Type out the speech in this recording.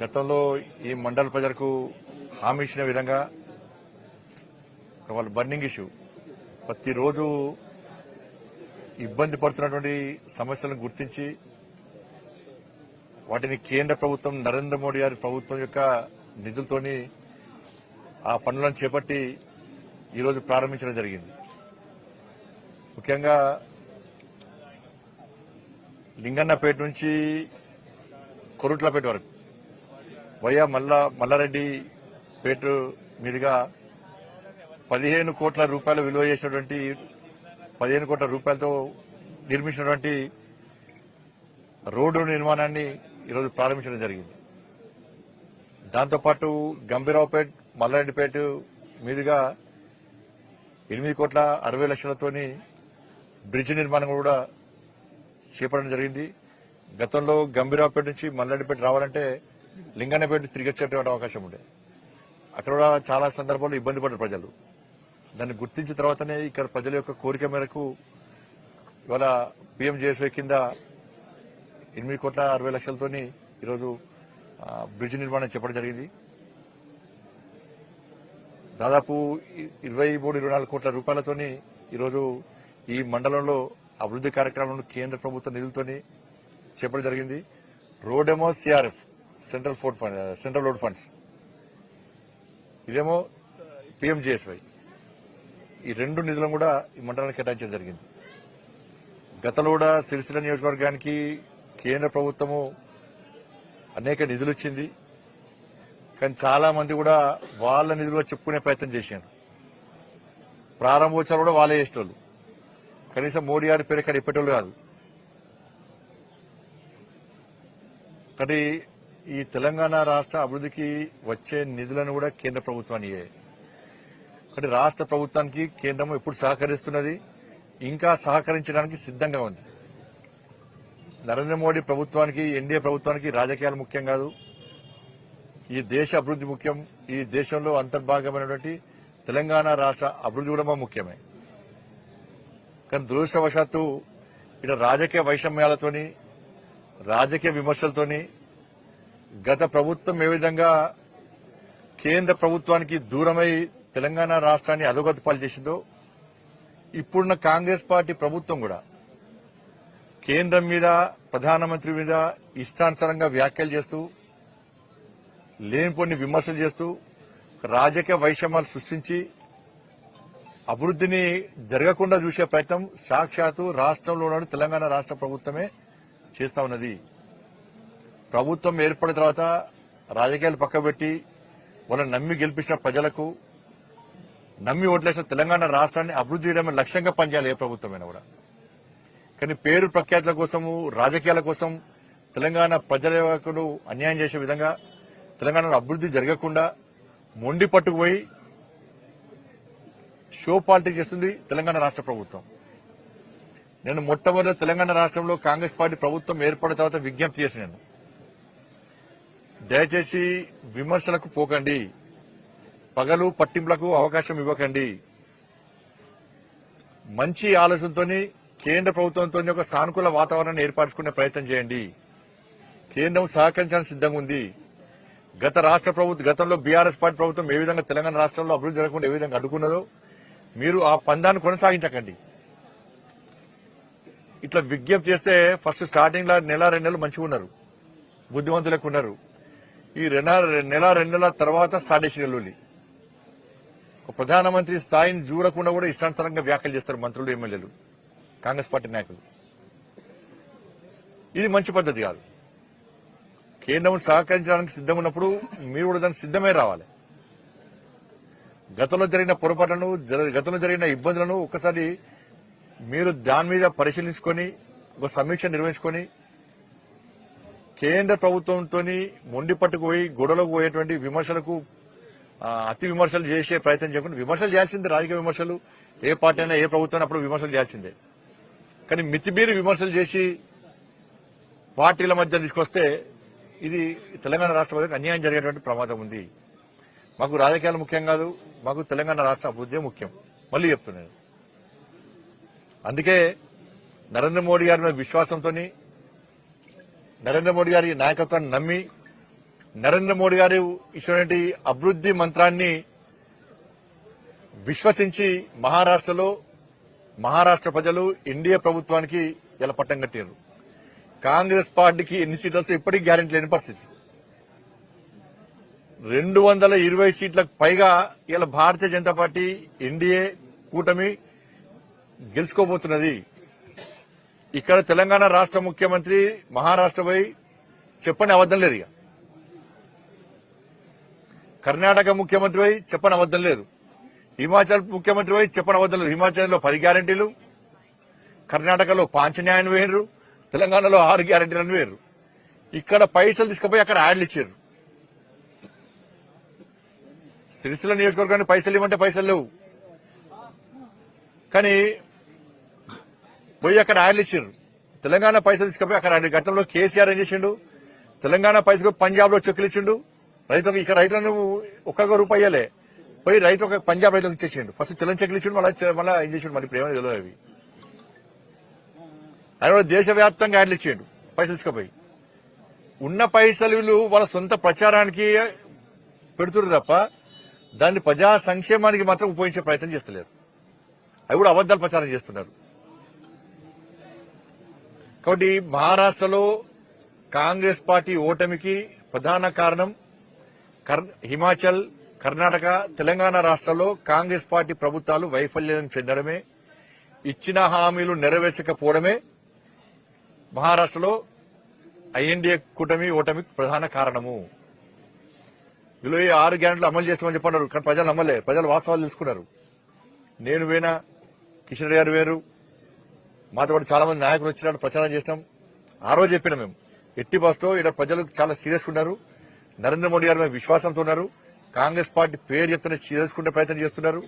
గతంలో ఈ మండల ప్రజలకు హామీ ఇచ్చిన విధంగా వాళ్ళ బర్నింగ్ ఇష్యూ ప్రతిరోజు ఇబ్బంది పడుతున్నటువంటి సమస్యలను గుర్తించి వాటిని కేంద్ర ప్రభుత్వం నరేంద్ర మోడీ గారి ప్రభుత్వం యొక్క నిధులతోని ఆ పనులను చేపట్టి ఈరోజు ప్రారంభించడం జరిగింది. ముఖ్యంగా లింగన్నపేట నుంచి కొరుట్లపేట వరకు వయ్యా మల్లారెడ్డి పేట మీదుగా 15 కోట్ల రూపాయలు విలువ చేసినటువంటి 15 కోట్ల రూపాయలతో నిర్మించినటువంటి రోడ్డు నిర్మాణాన్ని ఈరోజు ప్రారంభించడం జరిగింది. దాంతోపాటు గంభీరావుపేట మల్లారెడ్డిపేట మీదుగా 8 కోట్ల 60 లక్షలతోని బ్రిడ్జ్ నిర్మాణం కూడా చేపట్టడం జరిగింది. గతంలో గంభీరావుపేట నుంచి మల్లారెడ్డిపేట రావాలంటే లింగన్నపేట తిరిగి వచ్చేటువంటి అవకాశం ఉండే. అక్కడ కూడా చాలా సందర్భాల్లో ఇబ్బంది పడ్డారు ప్రజలు. దాన్ని గుర్తించిన తర్వాతనే ఇక్కడ ప్రజల యొక్క కోరిక మేరకు ఇవాళ పీఎంజేఎస్వై కింద 8 కోట్ల 60 లక్షలతోని ఈరోజు బ్రిడ్జ్ నిర్మాణం చెప్పడం జరిగింది. దాదాపు 23-24 కోట్ల రూపాయలతోని ఈరోజు ఈ మండలంలో అభివృద్ది కార్యక్రమాలను కేంద్ర ప్రభుత్వ నిధులతోని చెప్పడం జరిగింది. రోడేమో సిఆర్ఎఫ్ సెంట్రల్ రోడ్ ఫండ్స్, ఇదేమో పీఎంజేఎస్వై. ఈ రెండు నిధులను కూడా ఈ మండలానికి కేటాయించడం జరిగింది. గతంలో కూడా సిరిసిల్ల నియోజకవర్గానికి కేంద్ర ప్రభుత్వము అనేక నిధులు ఇచ్చింది. కానీ చాలా మంది కూడా వాళ్ళ నిధులుగా చెప్పుకునే ప్రయత్నం చేశారు. ప్రారంభోత్సవాలు కూడా వాళ్ళే చేసేటోళ్ళు, కనీసం మోడీ గారి పేరు ఇక్కడ ఇప్పేటోళ్ళు కాదు. కానీ ఈ తెలంగాణ రాష్ట్ర అభివృద్ధికి వచ్చే నిధులను కూడా కేంద్ర ప్రభుత్వానియే. కానీ రాష్ట్ర ప్రభుత్వానికి కేంద్రం ఎప్పుడు సహకరిస్తున్నది, ఇంకా సహకరించడానికి సిద్దంగా ఉంది. నరేంద్ర మోడీ ప్రభుత్వానికి, ఎన్డీఏ ప్రభుత్వానికి రాజకీయాలు ముఖ్యం కాదు, ఈ దేశ అభివృద్ది ముఖ్యం. ఈ దేశంలో అంతర్భాగమైనటువంటి తెలంగాణ రాష్ట్ర అభివృద్ది కూడా ముఖ్యమే. కానీ దురదృష్టవశాత్తు ఇక్కడ రాజకీయ వైషమ్యాలతోని, రాజకీయ విమర్శలతోని గత ప్రభుత్వం ఏ విధంగా కేంద్ర ప్రభుత్వానికి దూరమై తెలంగాణ రాష్ట్రాన్ని అధోగతి పాలు చేసిందో, ఇప్పుడున్న కాంగ్రెస్ పార్టీ ప్రభుత్వం కూడా కేంద్రం మీద, ప్రధానమంత్రి మీద ఇష్టానుసారంగా వ్యాఖ్యలు చేస్తూ, లేనిపోని విమర్శలు చేస్తూ, రాజకీయ వైషమ్యాలు సృష్టించి అభివృద్దిని జరగకుండా చూసే ప్రయత్నం సాక్షాత్తు రాష్ట్రంలో తెలంగాణ రాష్ట్ర ప్రభుత్వమే చేస్తా ఉన్నది. ప్రభుత్వం ఏర్పడిన తర్వాత రాజకీయాలు పక్కబెట్టి వాళ్ళని నమ్మి గెలిపించిన ప్రజలకు, నమ్మి ఓట్లేసిన తెలంగాణ రాష్ట్రాన్ని అభివృద్ది చేయడమే లక్ష్యంగా పనిచేయాలి ఏ ప్రభుత్వమైనా కూడా. కానీ పేరు ప్రఖ్యాతుల కోసము, రాజకీయాల కోసం తెలంగాణ ప్రజలకు అన్యాయం చేసే విధంగా, తెలంగాణలో అభివృద్ది జరగకుండా మొండి పట్టుకుపోయి షో పాలిటిక్స్ చేస్తుంది తెలంగాణ రాష్ట్ర ప్రభుత్వం. నేను మొట్టమొదటి తెలంగాణ రాష్ట్రంలో కాంగ్రెస్ పార్టీ ప్రభుత్వం ఏర్పడిన తర్వాత విజ్ఞప్తి చేసినాను, దయచేసి విమర్శలకు పోకండి, పగలు పట్టింపులకు అవకాశం ఇవ్వకండి. మంచి ఆలోచనతో కేంద్ర ప్రభుత్వంతో ఒక సానుకూల వాతావరణాన్ని ఏర్పరచుకునే ప్రయత్నం చేయండి. కేంద్రం సహకరించడానికి సిద్దంగా ఉంది. గతంలో బీఆర్ఎస్ పార్టీ ప్రభుత్వం ఏ విధంగా తెలంగాణ రాష్ట్రంలో అభివృద్ది జరగకుండా ఏ విధంగా అడ్డుకున్నదో మీరు ఆ పందాన్ని కొనసాగించకండి. ఇట్లా విజ్ఞప్తి చేస్తే ఫస్ట్ స్టార్టింగ్ లో 1-2 నెలలు మంచిగా ఉన్నారు, బుద్ధిమంతులకు ఉన్నారు. ఈ 1-2 నెలల తర్వాత స్టార్ట్ చేసి ఒక ప్రధానమంత్రి స్థాయిని చూడకుండా కూడా ఇష్టానుసారంగా వ్యాఖ్యలు చేస్తారు మంత్రులు, ఎమ్మెల్యేలు, కాంగ్రెస్ పార్టీ నాయకులు. ఇది మంచి పద్ధతి కాదు. కేంద్రం సహకరించడానికి సిద్ధంగా ఉన్నప్పుడు మీరు కూడా దానికి సిద్దమే రావాలి. గతంలో జరిగిన పొరపాట్లను, గతంలో జరిగిన ఇబ్బందులను ఒక్కసారి మీరు దాని మీద పరిశీలించుకొని ఒక సమీక్ష నిర్వహించుకొని కేంద్ర ప్రభుత్వంతో మొండి పట్టుకుపోయి గొడవలకు పోయేటువంటి విమర్శలకు అతి విమర్శలు చేసే ప్రయత్నం చేయకుండా, విమర్శలు చేయాల్సిందే, రాజకీయ విమర్శలు ఏ పార్టీ అయినా ఏ ప్రభుత్వం అప్పుడు విమర్శలు చేయాల్సిందే. కానీ మితిమీరి విమర్శలు చేసి పార్టీల మధ్య తీసుకొస్తే ఇది తెలంగాణ రాష్ట్ర ప్రజలకు అన్యాయం జరిగేటువంటి ప్రమాదం ఉంది. మాకు రాజకీయాలు ముఖ్యం కాదు, మాకు తెలంగాణ రాష్ట్ర అభివృద్ధి ముఖ్యం. మళ్లీ చెప్తున్నాను. అందుకే నరేంద్ర మోడీ గారి మీద విశ్వాసంతో, నరేంద్ర మోడీ గారి నాయకత్వాన్ని నమ్మి నరేంద్ర మోడీ గారు ఇచ్చినటువంటి అభివృద్ది మంత్రాన్ని విశ్వసించి మహారాష్ట్ర ప్రజలు ఎన్డీఏ ప్రభుత్వానికి ఇలా పట్టం కట్టారు. కాంగ్రెస్ పార్టీకి ఎన్ని సీట్లు వస్తే ఇప్పటికీ గ్యారెంటీ లేని పరిస్థితి. 220 సీట్లకు పైగా ఇలా భారతీయ జనతా పార్టీ ఎన్డీఏ కూటమి గెలుచుకోబోతున్నది. ఇక్కడ తెలంగాణ రాష్ట్ర ముఖ్యమంత్రి మహారాష్ట్ర పోయి చెప్పని అబద్దం లేదు. ఇక కర్ణాటక ముఖ్యమంత్రి పోయి చెప్పని అబద్దం లేదు. హిమాచల్ ముఖ్యమంత్రి పోయి చెప్పని అబద్దం లేదు. హిమాచల్లో 10 గ్యారెంటీలు, కర్ణాటకలో పాంచన్యాయం వేయరు, తెలంగాణలో 6 గ్యారెంటీలను వేయరు. ఇక్కడ పైసలు తీసుకుపోయి అక్కడ యాడ్లు ఇచ్చారు. సిరిసిల్ల నియోజకవర్గానికి పైసలు ఇవ్వమంటే పైసలు లేవు, కానీ పోయి అక్కడ యాడ్లు ఇచ్చారు. తెలంగాణ పైసలు తీసుకుపోయి అక్కడ గతంలో కేసీఆర్ ఏం చేసిండు, తెలంగాణ పైసలు పంజాబ్ లో చెక్కులు ఇచ్చిండు రైతులకు. ఇక్కడ రైతులను ఒక్క రూపాయి ఇయ్యలే, పోయి రైతు ఒక పంజాబ్ రైతులకు ఇచ్చేసిండు. ఫస్ట్ చलन చెక్కులు ఇచ్చిండు, మళ్ళీ ఏం చేసిండు మరి ఇప్పుడు ఏమైనా తెలియదు. అవి ఆయన కూడా దేశవ్యాప్తంగా యాడ్లు ఇచ్చిండు పైసలు తీసుకుపోయి. ఉన్న పైసలు వీళ్ళు వాళ్ళ సొంత ప్రచారానికి పెడుతున్నారు తప్ప దాన్ని ప్రజా సంక్షేమానికి మాత్రం ఉపయోగించే ప్రయత్నం చేస్తలేరు. అవి కూడా అబద్దాలు ప్రచారం చేస్తున్నారు. కాబట్టి మహారాష్ట్రలో కాంగ్రెస్ పార్టీ ఓటమికి ప్రధాన కారణం హిమాచల్, కర్ణాటక, తెలంగాణ రాష్ట్రాల్లో కాంగ్రెస్ పార్టీ ప్రభుత్వాలు వైఫల్యం చెందడమే, ఇచ్చిన హామీలు నెరవేర్చకపోవడమే మహారాష్ట్రలో ఐఎన్డీఏ కూటమి ఓటమికి ప్రధాన కారణము. వీళ్ళు 6 గ్యారెంటీలు అమలు చేస్తామని చెప్పన్నారు, కానీ ప్రజలు నమ్మలే. ప్రజలు వాస్తవాలు తెలుసుకున్నారు. నేను వేనా, కిషన్ రెడ్డి గారు వేరు, మాతో పాటు చాలా మంది నాయకులు వచ్చినట్టు ప్రచారం చేసినాం. ఆ రోజు చెప్పినా మేము ఎట్టి బస్లో ఇక్కడ ప్రజలు చాలా సీరియస్గా ఉన్నారు. నరేంద్ర మోడీ గారి మీద విశ్వాసంతో ఉన్నారు. కాంగ్రెస్ పార్టీ పేరు చెప్తేనే చేసుకునే ప్రయత్నం చేస్తున్నారు.